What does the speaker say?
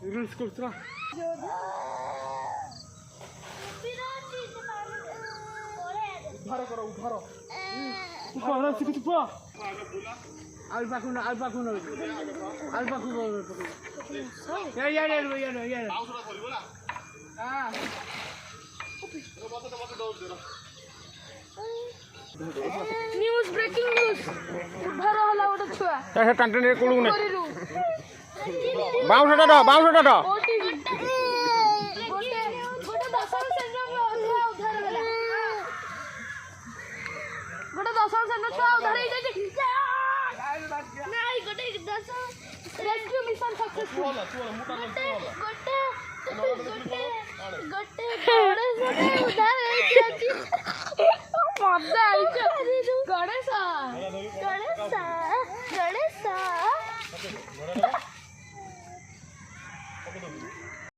reels করছ না উদ্ধার করো উদ্ধার উদ্ধার শিখে তুই পা আলপাকুন আলপাকুন আলপাকু এই ইয়ারে ইয়ারে ইয়ারে আউসরা ধরিব না হ্যাঁ न्यूज ब्रेकिंग न्यूज उद्धार हला ओटा छुआ ता कंटेंट कोळू ने बाउंसटा द गोटे दशम सेंटर में उद्धार होला गोटे दशम सेंटर छुआ उद्धार हो जाय नहीं गोटे दशम रेस्क्यू मिशन सक्सेसफुल गोटे उद्धार हो जाय मजा आइछ गणेश गणेश गणेश